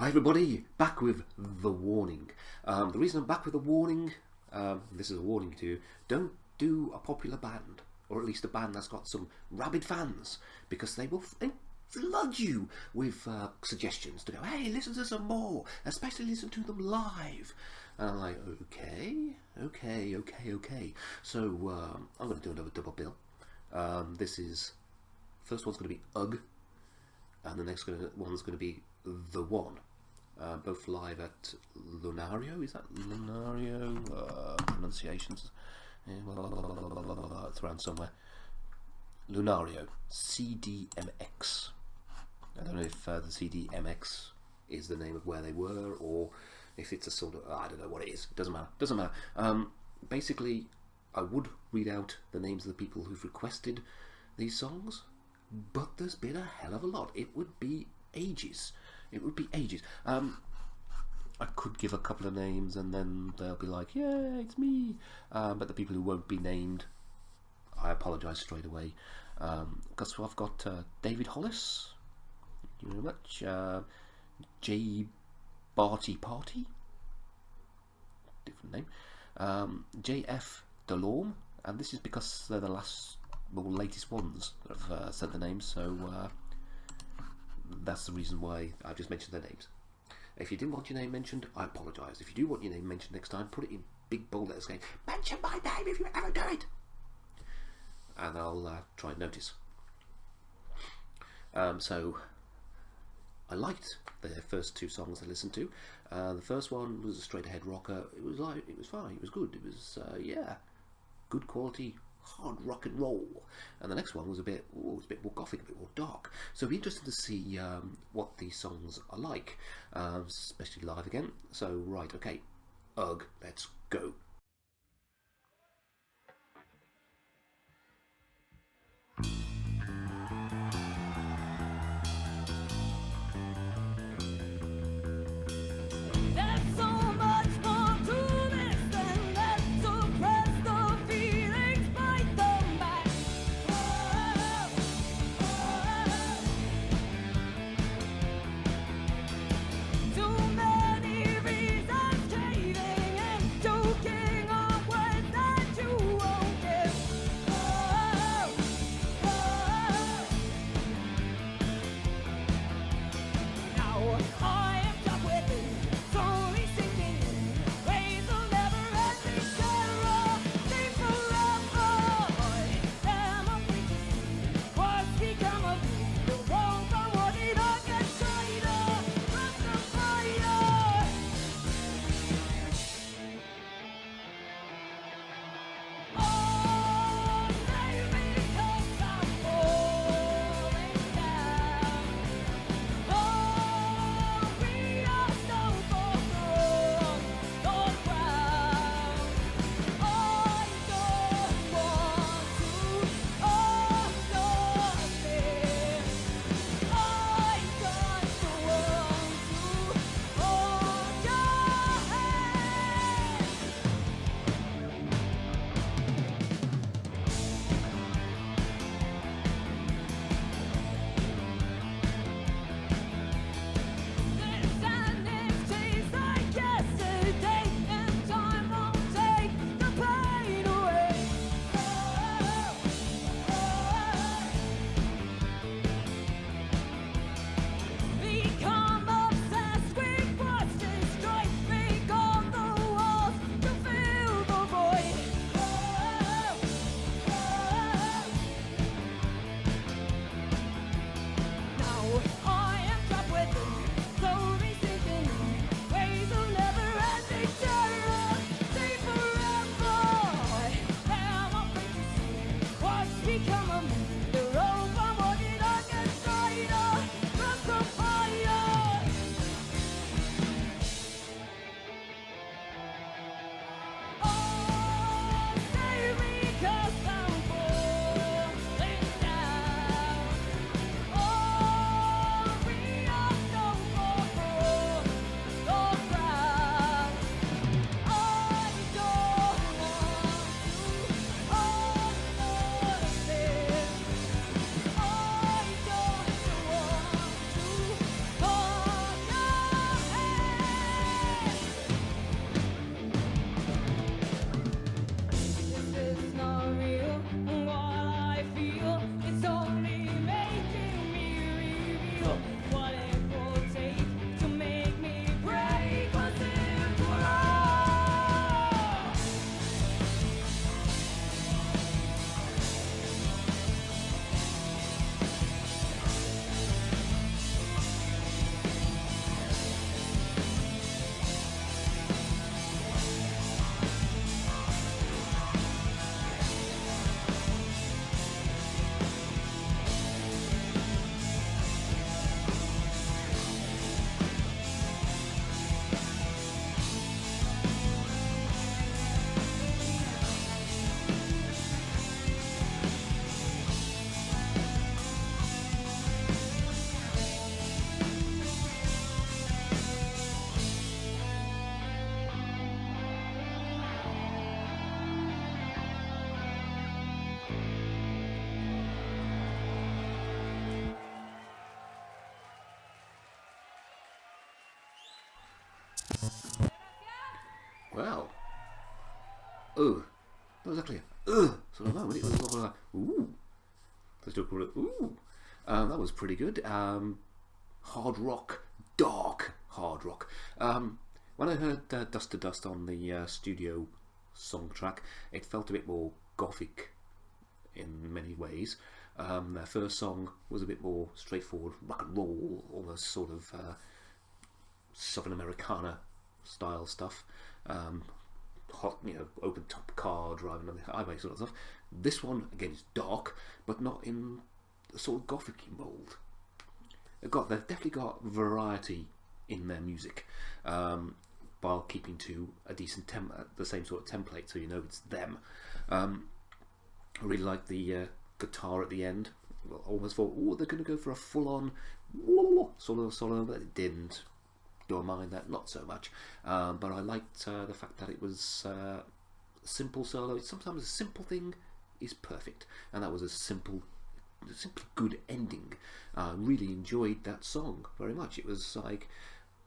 Hi everybody, back with The Warning. The reason I'm back with a warning, this is a warning to you, don't do a popular band, or at least a band that's got some rabid fans, because they will flood you with suggestions to go, hey, listen to some more, especially listen to them live. And I'm like, okay. So I'm going to do another double bill. First one's going to be UGG, and the next one's going to be The One. Both live at Lunario. Is that Lunario? Pronunciations. It's around somewhere. Lunario. CDMX. I don't know if the CDMX is the name of where they were, or if it's a sort of, I don't know what it is. It doesn't matter. Basically, I would read out the names of the people who've requested these songs, but there's been a hell of a lot. It would be ages. I could give a couple of names and then they'll be like, yeah, it's me. But the people who won't be named, I apologise straight away. Because I've got David Hollis, thank you very much. J. Barty Party, different name. J.F. Delorme, and this is because they're the latest ones that have sent the names, so that's the reason why I just mentioned their names. If you didn't want your name mentioned, I apologise. If you do want your name mentioned next time, put it in big bold letters going, mention my name if you ever do it, and I'll try and notice. So I liked the first two songs I listened to. The first one was a straight ahead rocker. It was fine. It was good. It was good quality hard rock and roll. And the next one was a bit more gothic, a bit more dark. So it'll be interesting to see what these songs are like, especially live again. So right, okay, UGG, let's go. Too many reasons caving and joking. Well, oh, that was actually sort of moment. It was sort of like, ooh. They still call it ooh. That was pretty good. Hard rock, dark hard rock. When I heard Dust to Dust on the studio song track, it felt a bit more gothic in many ways. Their first song was a bit more straightforward, rock and roll, almost sort of Southern Americana style stuff. Hot, open top car driving on the highway sort of stuff. This one again is dark, but not in the sort of gothic mould. They've definitely got variety in their music, while keeping to a decent the same sort of template, so you know it's them. I really like the guitar at the end. Well, almost thought, oh, they're going to go for a full-on solo, but it didn't. Do I mind that? Not so much. But I liked the fact that it was a simple solo. Sometimes a simple thing is perfect, and that was a simply good ending. Really enjoyed that song very much. It was like,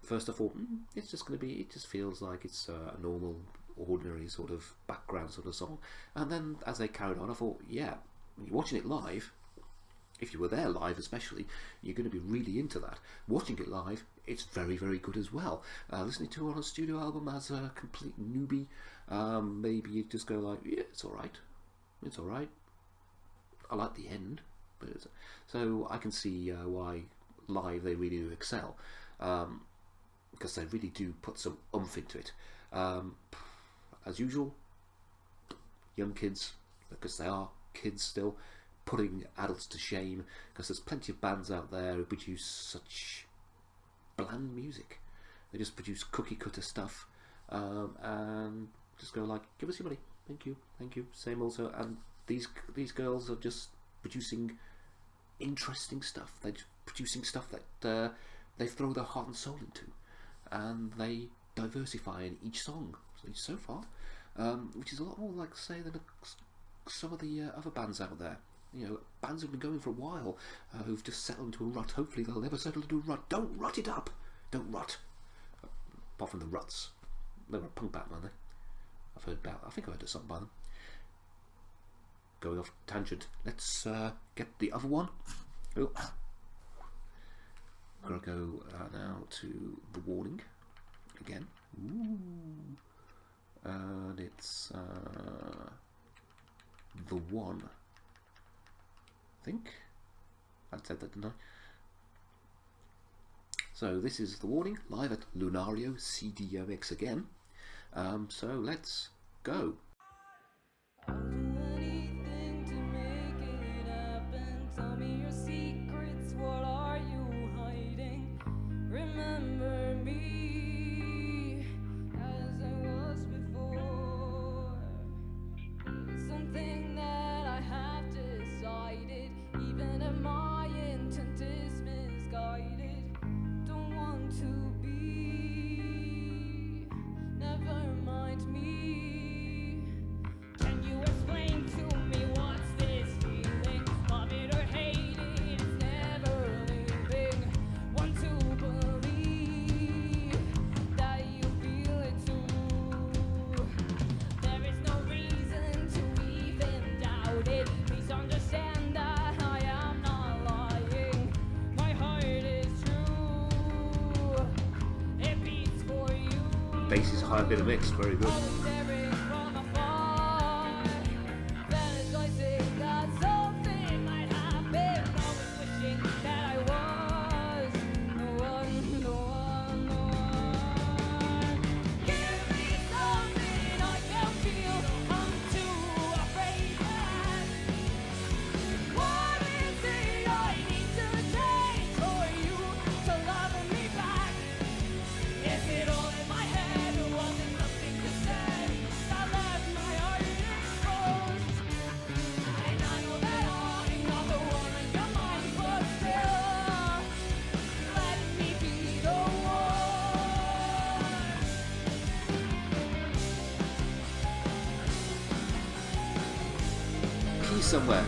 first I thought, it's just going to be, it just feels like it's a normal, ordinary sort of background sort of song. And then as they carried on, I thought, yeah, when you're watching it live, if you were there live especially, you're going to be really into that. Watching it live, it's very, very good as well. Listening to it on a studio album as a complete newbie, maybe you just go like, yeah, it's alright. It's alright. I like the end. So I can see why live they really do excel, because they really do put some oomph into it. As usual, young kids, because they are kids still, putting adults to shame, because there's plenty of bands out there who produce such bland music. They just produce cookie cutter stuff, and just go like, give us your money, thank you, same also. And these girls are just producing interesting stuff. They're producing stuff that they throw their heart and soul into, and they diversify in each song so far, which is a lot more like, say, than some of the other bands out there. Bands have been going for a while, who've just settled into a rut. Hopefully they'll never settle into a rut. Don't rut it up. Don't rut. Apart from the Ruts. They were a punk band, weren't they? I think I've heard a song by them. Going off tangent. Let's get the other one. Oh. I'm going to go now to The Warning again. Ooh. And it's The One. I think I'd said that, didn't I? So this is The Warning, live at Lunario CDMX again. So let's go. Bass is high, bit of mix, very good. Somewhere.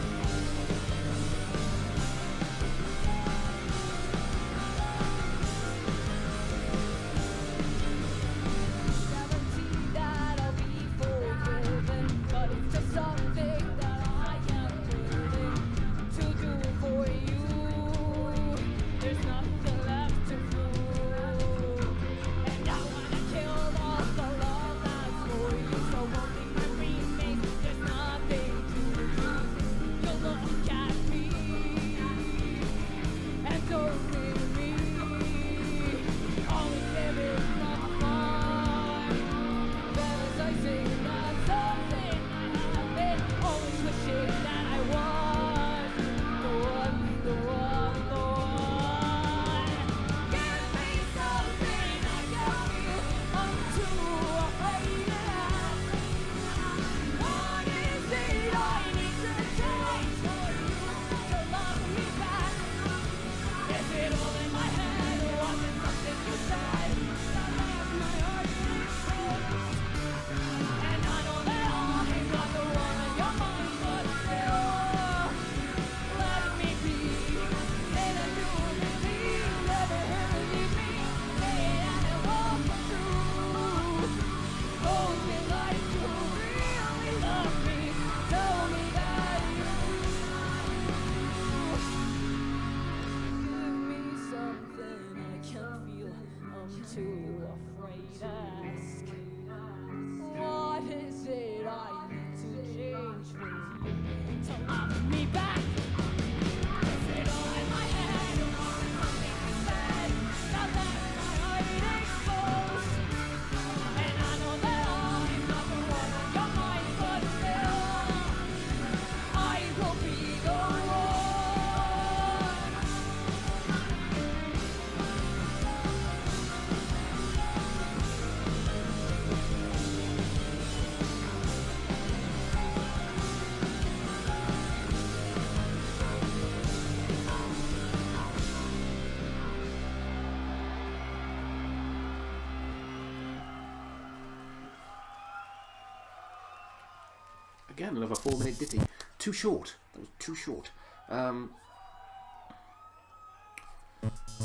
Again, another 4-minute ditty. Too short. That was too short. I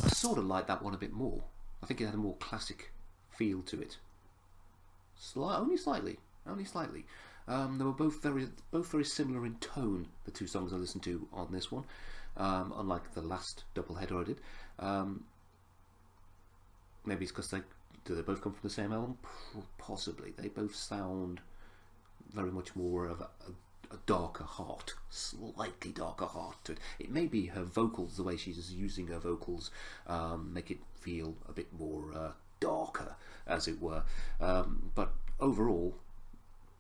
sort of like that one a bit more. I think it had a more classic feel to it. Only slightly. Only slightly. They were both very similar in tone, the two songs I listened to on this one, unlike the last doubleheader I did. Maybe it's because do they both come from the same album? Possibly. They both sound very much more of a darker heart, slightly darker heart to it. It may be her vocals, the way she's using her vocals, make it feel a bit more darker, as it were. But overall,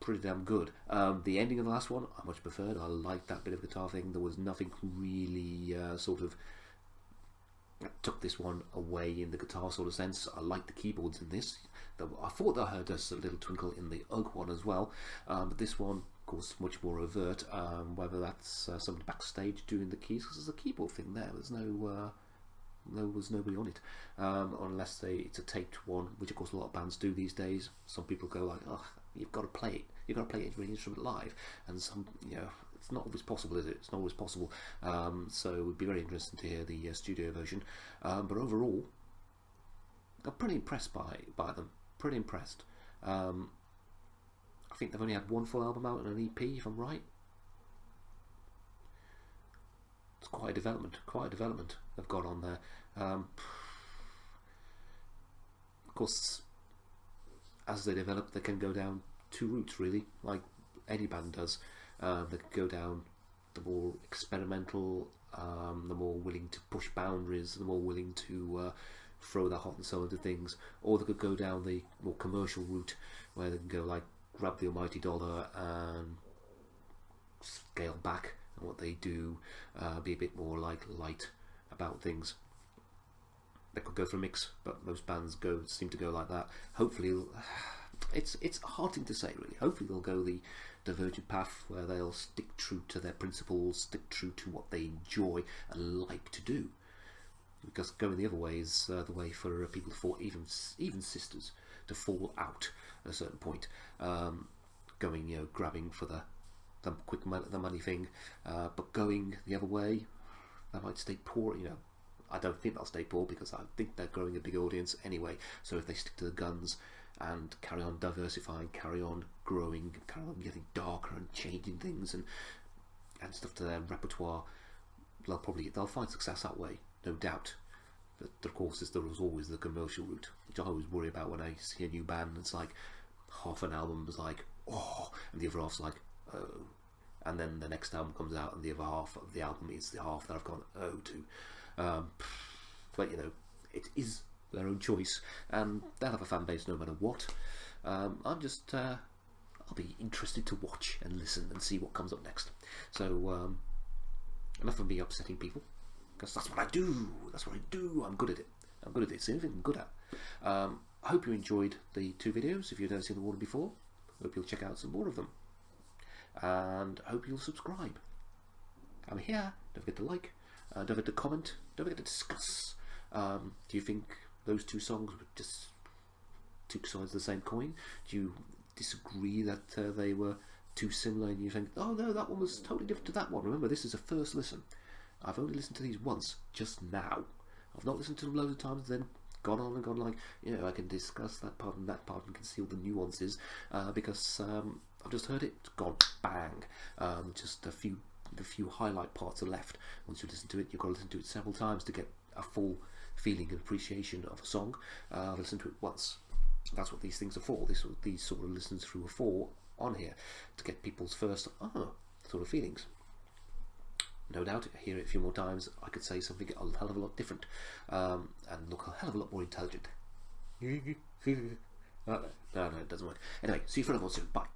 pretty damn good. The ending of the last one, I much preferred. I liked that bit of guitar thing. There was nothing really sort of took this one away in the guitar sort of sense. I liked the keyboards in this. I thought I heard a little twinkle in the Ugg one as well, but this one, of course, much more overt. Whether that's somebody backstage doing the keys, because there's a keyboard thing there. There's was nobody on it, unless it's a taped one, which of course a lot of bands do these days. Some people go like, "Oh, you've got to play it. You've got to play every instrument live," and some, it's not always possible, is it? It's not always possible. So it would be very interesting to hear the studio version. But overall, I'm pretty impressed by them. Pretty impressed. I think they've only had one full album out and an EP, if I'm right. It's quite a development they've got on there. Of course, as they develop, they can go down two routes, really, like any band does. They can go down the more experimental, the more willing to push boundaries, the more willing to throw their heart and soul into things, or they could go down the more commercial route, where they can go like grab the almighty dollar and scale back on what they do, be a bit more like light about things. They could go for a mix, but most bands seem to go like that. Hopefully, it's a hard thing to say, really. Hopefully they'll go the divergent path where they'll stick true to their principles, stick true to what they enjoy and like to do. Because going the other way is the way for people to fall, even sisters, to fall out at a certain point. Going, grabbing for the money thing, but going the other way, they might stay poor. I don't think they'll stay poor, because I think they're growing a big audience anyway. So if they stick to the guns and carry on diversifying, carry on growing, carry on getting darker and changing things and stuff to their repertoire, they'll find success that way, no doubt. But of course, there was always the commercial route, which I always worry about when I see a new band. It's like half an album is like, oh, and the other half's like, oh, and then the next album comes out and the other half of the album is the half that I've gone oh to. But it is their own choice, and they'll have a fan base no matter what. I'll be interested to watch and listen and see what comes up next. So enough of me upsetting people, because that's what I do. I'm good at it. It's the only thing I'm good at. I hope you enjoyed the two videos. If you've never seen the one before, hope you'll check out some more of them, and hope you'll subscribe. I'm here. Don't forget to like. Don't forget to comment. Don't forget to discuss. Do you think those two songs were just two sides of the same coin? Do you disagree that they were too similar, and you think, oh no, that one was totally different to that one? Remember, this is a first listen. I've only listened to these once, just now. I've not listened to them loads of times, then gone on and gone like, I can discuss that part and can see all the nuances, because I've just heard it, it's gone bang. Just a few highlight parts are left. Once you listen to it, you've got to listen to it several times to get a full feeling and appreciation of a song. I've listened to it once. That's what these things are for. These sort of listens through are for on here, to get people's first sort of feelings. No doubt, hear it a few more times, I could say something a hell of a lot different, and look a hell of a lot more intelligent. No, it doesn't work. Anyway, see you for another one soon. Bye.